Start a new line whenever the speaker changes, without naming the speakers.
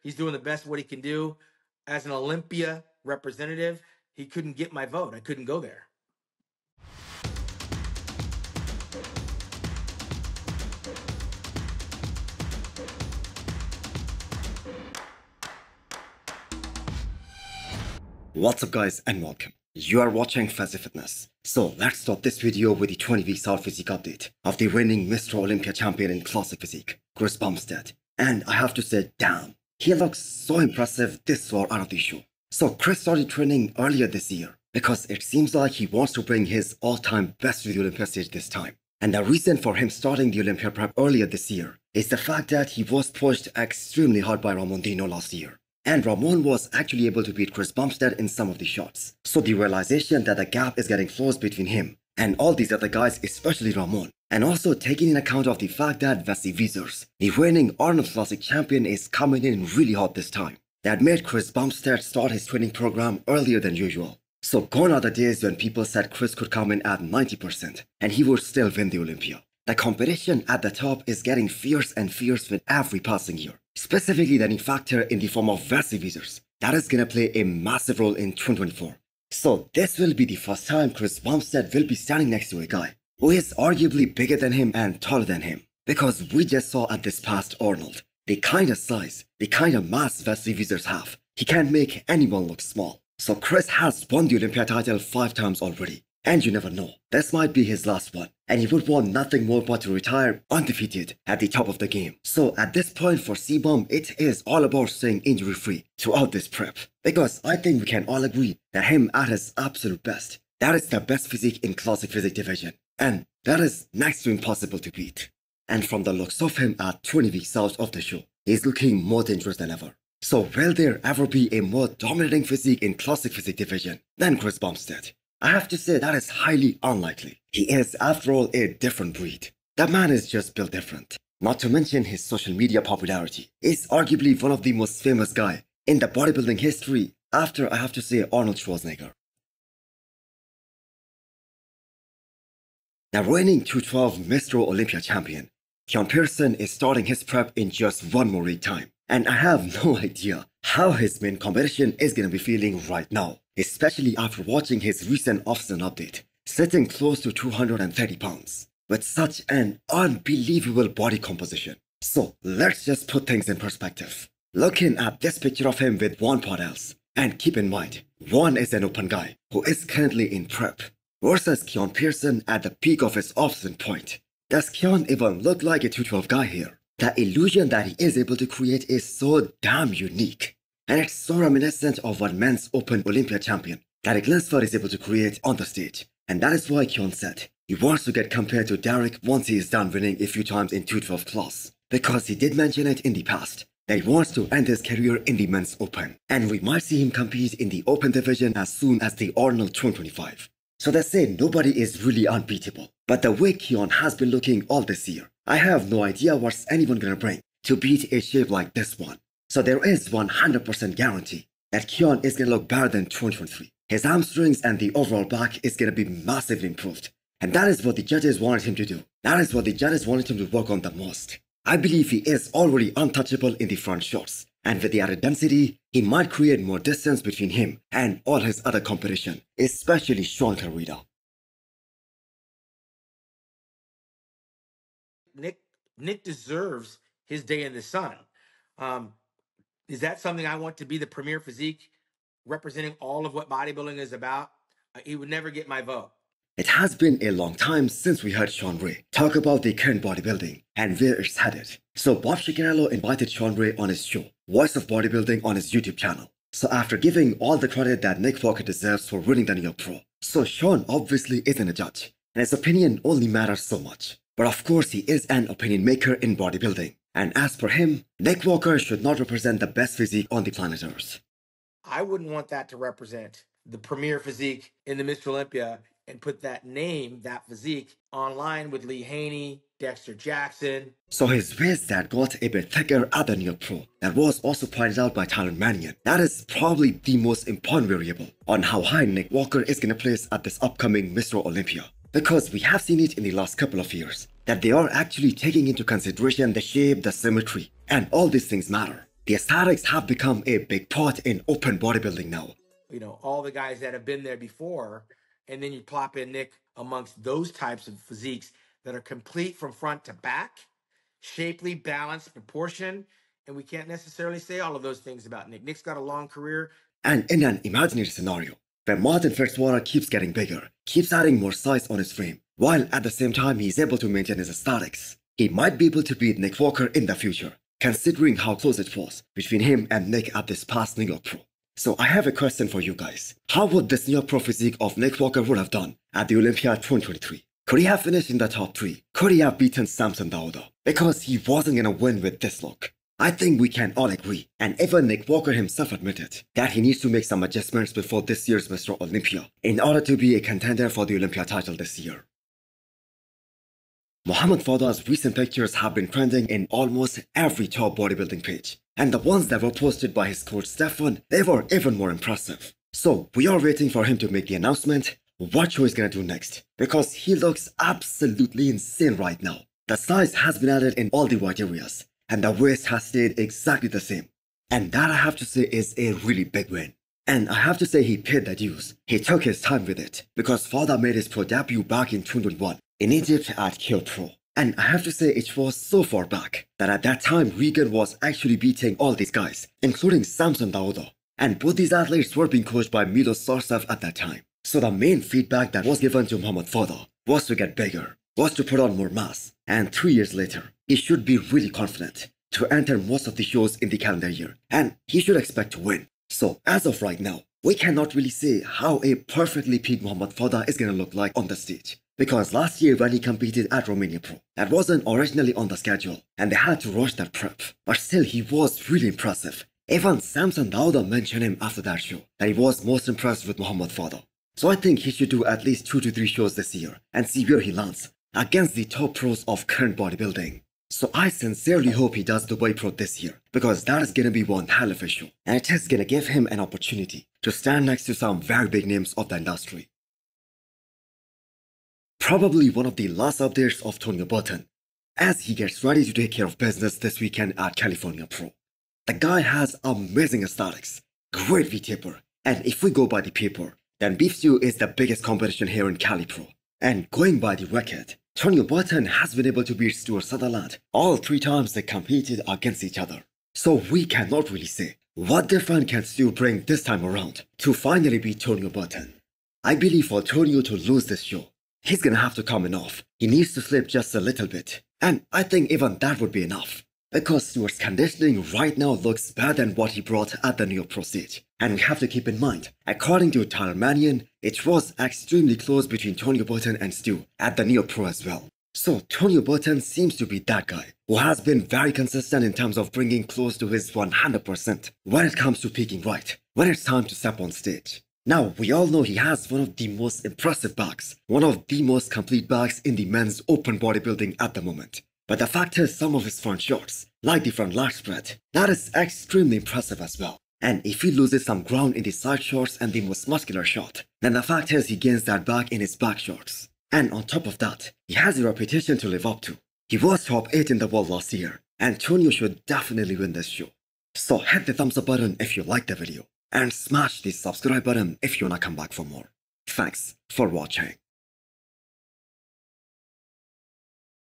He's doing the best of what he can do. As an Olympia representative, he couldn't get my vote. I couldn't go there.
What's up guys and welcome. You are watching Fuzzy Fitness. So let's start this video with the 20 weeks out physique update of the reigning Mr. Olympia champion in classic physique, Chris Bumstead. And I have to say, damn, he looks so impressive this far out of the show. So Chris started training earlier this year because it seems like he wants to bring his all-time best to the Olympia stage this time. And the reason for him starting the Olympia prep earlier this year is the fact that he was pushed extremely hard by Ramon last year. And Ramon was actually able to beat Chris Bumstead in some of the shots. So the realization that the gap is getting closed between him and all these other guys, especially Ramon, and also taking in account of the fact that Vasily Vizers, the reigning Arnold Classic champion, is coming in really hot this time, that made Chris Bumstead start his training program earlier than usual. So gone are the days when people said Chris could come in at 90% and he would still win the Olympia. The competition at the top is getting fierce and fierce with every passing year. Specifically the new factor in the form of Vasily Vizers that is gonna play a massive role in 2024. So this will be the first time Chris Bumstead will be standing next to a guy who is arguably bigger than him and taller than him. Because we just saw at this past Arnold, the kind of size, the kind of mass Vasily Vizers have, he can't make anyone look small. So Chris has won the Olympia title 5 times already. And you never know, this might be his last one, and he would want nothing more but to retire undefeated at the top of the game. So at this point for C-Bum, it is all about staying injury-free throughout this prep. Because I think we can all agree that him at his absolute best, that is the best physique in classic physique division. And that is next to impossible to beat. And from the looks of him at 20 weeks out of the show, he's looking more dangerous than ever. So will there ever be a more dominating physique in classic physique division than Chris Bumstead? I have to say that is highly unlikely. He is, after all, a different breed. That man is just built different. Not to mention his social media popularity. He's arguably one of the most famous guys in the bodybuilding history after, I have to say, Arnold Schwarzenegger. The reigning 212 Mr. Olympia champion, Keone Pearson, is starting his prep in just one more week time. And I have no idea how his main competition is going to be feeling right now, especially after watching his recent off-season update, sitting close to 230 pounds, with such an unbelievable body composition. So let's just put things in perspective. Looking at this picture of him with Joan Pradells, and keep in mind, Juan is an open guy who is currently in prep, versus Keone Pearson at the peak of his off-season point. Does Keone even look like a 212 guy here? The illusion that he is able to create is so damn unique. And it's so reminiscent of what men's Open Olympia champion Derek Lunsford is able to create on the stage. And that is why Keone said he wants to get compared to Derek once he is done winning a few times in 212 class. Because he did mention it in the past, that he wants to end his career in the men's Open. And we might see him compete in the Open division as soon as the Arnold 2025. So they say nobody is really unbeatable. But the way Keone has been looking all this year, I have no idea what's anyone gonna bring to beat a shape like this one. So there is 100% guarantee that Keone is gonna look better than 2023. His hamstrings and the overall back is gonna be massively improved. And that is what the judges wanted him to do. That is what the judges wanted him to work on the most. I believe he is already untouchable in the front shots. And with the added density, he might create more distance between him and all his other competition, especially Shawn Ray.
Nick deserves his day in the sun. Is that something I want to be the premier physique representing all of what bodybuilding is about? He would never get my vote.
It has been a long time since we heard Shawn Ray talk about the current bodybuilding and where it's headed. So Bob Shicarello invited Shawn Ray on his show, Voice of Bodybuilding, on his YouTube channel. So after giving all the credit that Nick Walker deserves for winning the York Pro, so Shawn obviously isn't a judge, and his opinion only matters so much. But of course he is an opinion maker in bodybuilding. And as per him, Nick Walker should not represent the best physique on the planet Earth.
I wouldn't want that to represent the premier physique in the Mr. Olympia and put that name, that physique, online with Lee Haney, Dexter Jackson.
So his waist that got a bit thicker at the York Pro, that was also pointed out by Tyler Mannion. That is probably the most important variable on how high Nick Walker is going to place at this upcoming Mr. Olympia. Because we have seen it in the last couple of years, that they are actually taking into consideration the shape, the symmetry, and all these things matter. The aesthetics have become a big part in open bodybuilding now.
You know, all the guys that have been there before, and then you plop in Nick amongst those types of physiques that are complete from front to back, shapely, balanced, proportion, and we can't necessarily say all of those things about Nick. Nick's got a long career.
And in an imaginary scenario, where Martin Fitzwater keeps getting bigger, keeps adding more size on his frame, while at the same time he's able to maintain his aesthetics, he might be able to beat Nick Walker in the future, considering how close it was between him and Nick at this past New York Pro. So I have a question for you guys. How would this New York Pro physique of Nick Walker would have done at the Olympia 2023? Could he have finished in the top 3? Could he have beaten Samson Dauda? Because he wasn't gonna win with this look. I think we can all agree, and even Nick Walker himself admitted, that he needs to make some adjustments before this year's Mr. Olympia in order to be a contender for the Olympia title this year. Mohammad Foda's recent pictures have been trending in almost every top bodybuilding page, and the ones that were posted by his coach Stefan, they were even more impressive. So we are waiting for him to make the announcement what show he's gonna do next, because he looks absolutely insane right now. The size has been added in all the white areas, and the waist has stayed exactly the same. And that I have to say is a really big win. And I have to say he paid the dues. He took his time with it, because Foda made his pro debut back in 2021 in Egypt at Cali Pro. And I have to say it was so far back that at that time Regan was actually beating all these guys, including Samson Dauda. And both these athletes were being coached by Milos Sarcev at that time. So the main feedback that was given to Mohammad Foda was to get bigger, was to put on more mass, and 3 years later, he should be really confident to enter most of the shows in the calendar year, and he should expect to win. So as of right now, we cannot really say how a perfectly peaked Mohammad Foda is gonna look like on the stage. Because last year when he competed at Romania Pro, that wasn't originally on the schedule, and they had to rush that prep. But still, he was really impressive. Even Samson Dauda mentioned him after that show, that he was most impressed with Mohammad Foda. So I think he should do at least 2 to 3 shows this year, and see where he lands against the top pros of current bodybuilding. So I sincerely hope he does Dubai Pro this year, because that is gonna be one hell of a show, and it is gonna give him an opportunity to stand next to some very big names of the industry. Probably one of the last updates of Tonio Burton, as he gets ready to take care of business this weekend at California Pro. The guy has amazing aesthetics, great V-taper, and if we go by the paper, then beef stew is the biggest competition here in Cali Pro. And going by the record, Tonio Burton has been able to beat Stuart Sutherland all 3 times they competed against each other. So we cannot really say what different can Stu bring this time around to finally beat Tonio Burton. I believe for Tonio to lose this show, he's gonna have to come in off. He needs to slip just a little bit, and I think even that would be enough. Because Stuart's conditioning right now looks better than what he brought at the New York Pro stage. And we have to keep in mind, according to Tyler Mannion, it was extremely close between Tonio Burton and Stu at the New York Pro as well. So Tonio Burton seems to be that guy who has been very consistent in terms of bringing close to his 100% when it comes to peaking right, when it's time to step on stage. Now, we all know he has one of the most impressive backs, one of the most complete backs in the men's open bodybuilding at the moment. But the fact is, some of his front shots, like the front lat spread, that is extremely impressive as well. And if he loses some ground in the side shots and the most muscular shot, then the fact is he gains that back in his back shots. And on top of that, he has a reputation to live up to. He was top 8 in the world last year, and Tonio should definitely win this show. So hit the thumbs up button if you liked the video, and smash the subscribe button if you wanna come back for more. Thanks for watching.